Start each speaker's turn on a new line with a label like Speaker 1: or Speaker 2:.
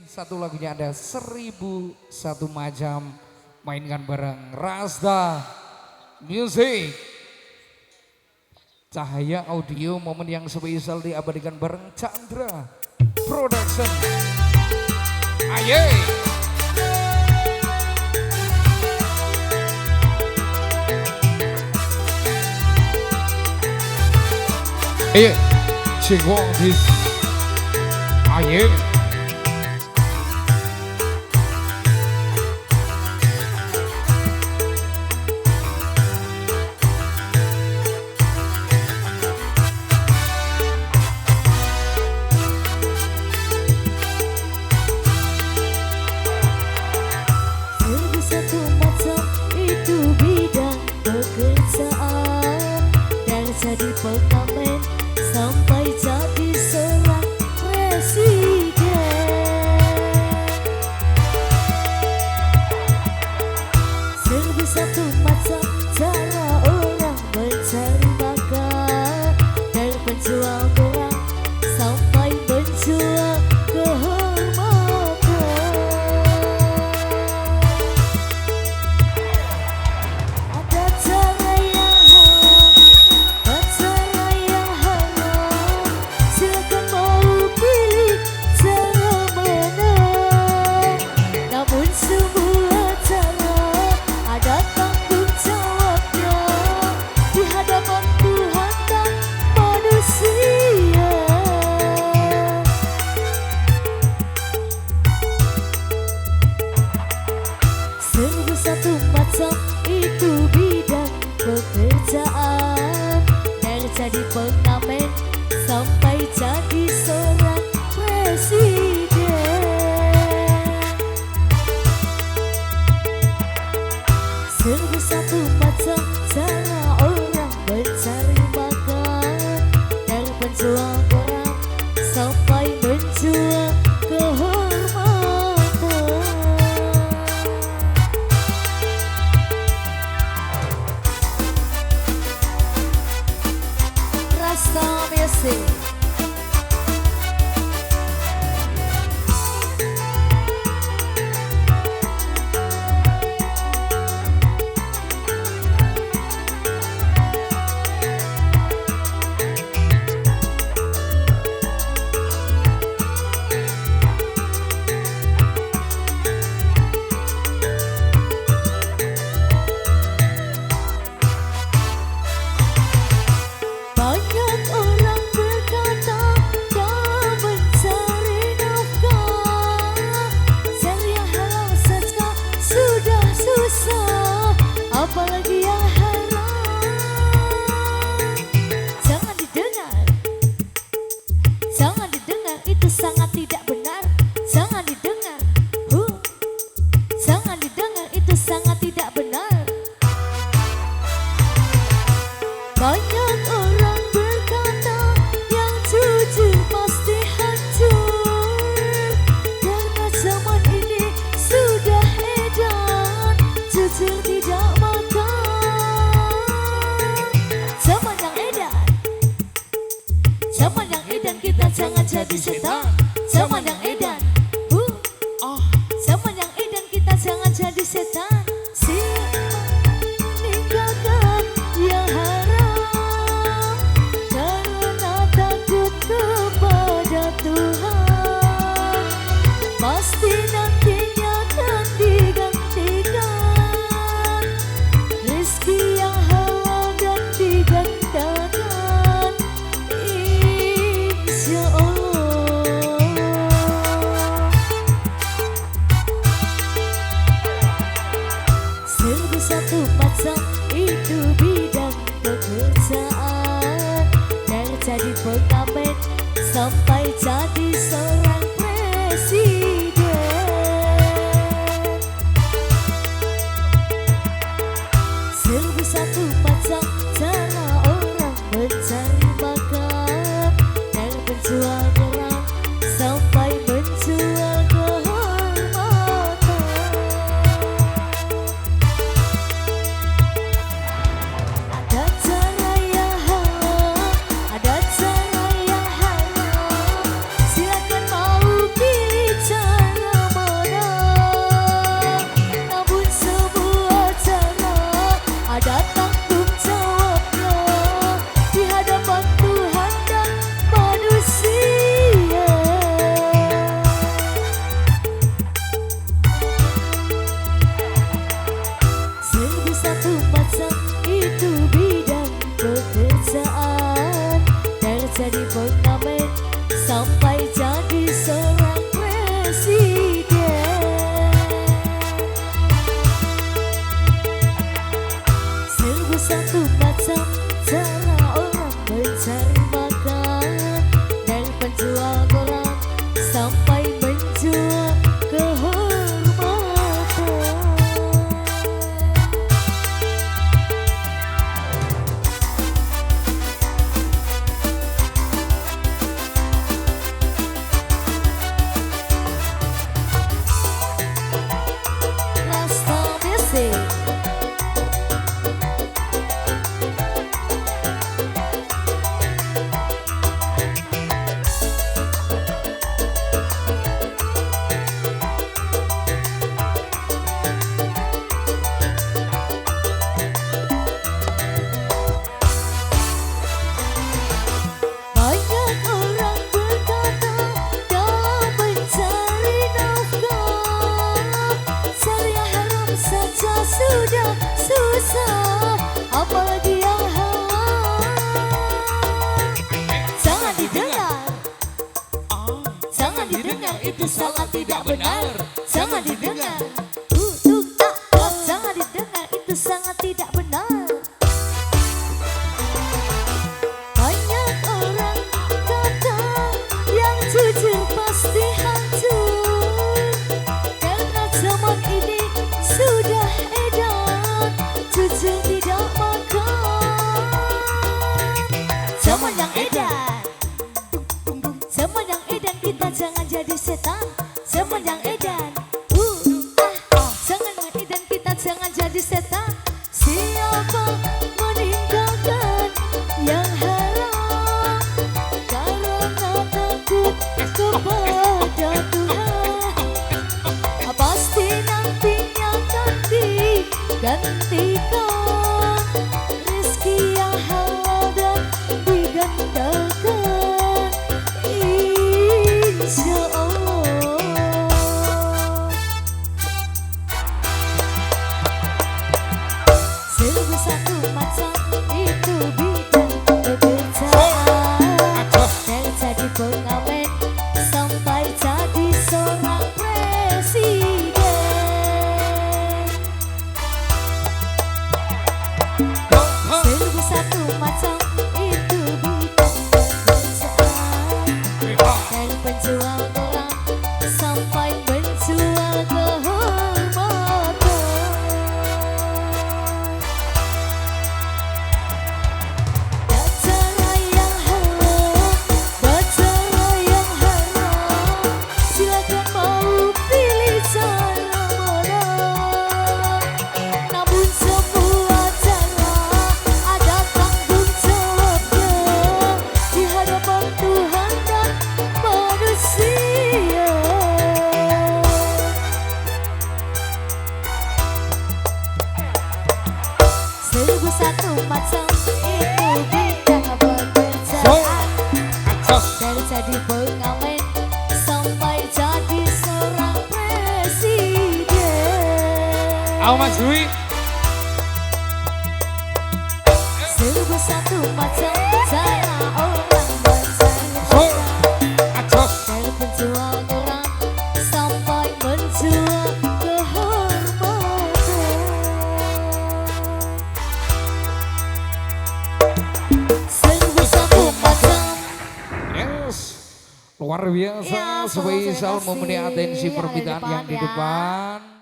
Speaker 1: satu lagunya ada 1001 Macam. Mainkan bareng Rasda Music. Cahaya audio momen yang spesial diabadikan bareng Chandra Production. Aye. Aye. Check on this. Aye.
Speaker 2: Jadi pengamen sampai jadi seorang presiden. Serba satu macam cara orang mencari makan, dari penjual orang sampai menjual kehormatan. Ada cara yang serba satu macam itu bidang pekerjaan, dari jadi pengamen sampai jadi seorang presiden. Serba satu macam cara orang mencari makan, dari penjual orang sampai menjual kehormatan. Rasta Music. Apalagi yang haram, jangan didengar, jangan didengar, itu sangat tidak benar. Jangan didengar, jangan didengar, itu sangat tidak benar. Banyak orang berkata yang jujur pasti hancur, karena zaman ini sudah edan jujur tidak zaman yang edan, kita jangan jadi setan. Zaman yang edan, zaman yang edan, kita jangan jadi setan. Meninggalkan yang haram karena takut kepada Tuhan, pasti nantinya akan digantikan rezeki yang halal dan digandakan. Serba satu macam itu bidang pekerjaan, dari jadi pengamen sampai jadi seorang presiden. Serba satu macam cara orang mencari makan, dari penjual orang sampai menjual kehormatan. Ada cara yang halal, ada cara yang haram. sampai jadi seorang presiden. Seribu satu macam cara orang mencari makan, dari penjual koran sampai menjual kehormatan. Rasta Music. Banyak orang berkata dalam mencari nafkah, cari yang haram saja sudah susah, apalagi yang halal. Jangan didengar, jangan didengar, itu sangat tidak benar. Jangan didengar, jangan didengar, itu sangat tidak benar. Banyak orang kata yang jujur pasti hancur, karena zaman ini sudah edan jujur tidak makan. Zaman yang edan, zaman yang edan, kita jangan jadi setan. Zaman yang edan, zaman yang edan, kita jangan jadi setan. Siapa meninggalkan yang haram karena takut kepada Tuhan, pasti nantinya akan digantikan rezeki yang halal dan digandakan, insya Allah. Seribu satu macam itu bidang pekerjaan, dari jadi pengamen sampai jadi seorang presiden. Seribu satu macam itu bidang pekerjaan, dari penjual koran sampai menjual kehormatan. Bacara yang halal, bacara yang haram, silakan mau pilih cara mana. Namun semua cara ada tanggung jawabnya di hadapan Tuhan dan manusia. Seribu satu macam itu bidang pekerjaan, dari jadi pengamen sampai jadi seorang presiden.
Speaker 1: Ayo Mas Dwi.
Speaker 2: Seribu satu macam cara orang mencari makan, dari penjual koran sampai menjual kehormatan. Seribu satu macam.
Speaker 1: Yes, luar biasa,
Speaker 2: Ya,
Speaker 1: spesial
Speaker 2: terima kasih.
Speaker 1: memenuhi atensi
Speaker 2: Yang ada
Speaker 1: permintaan
Speaker 2: di
Speaker 1: yang di
Speaker 2: depan, ya.
Speaker 1: depan.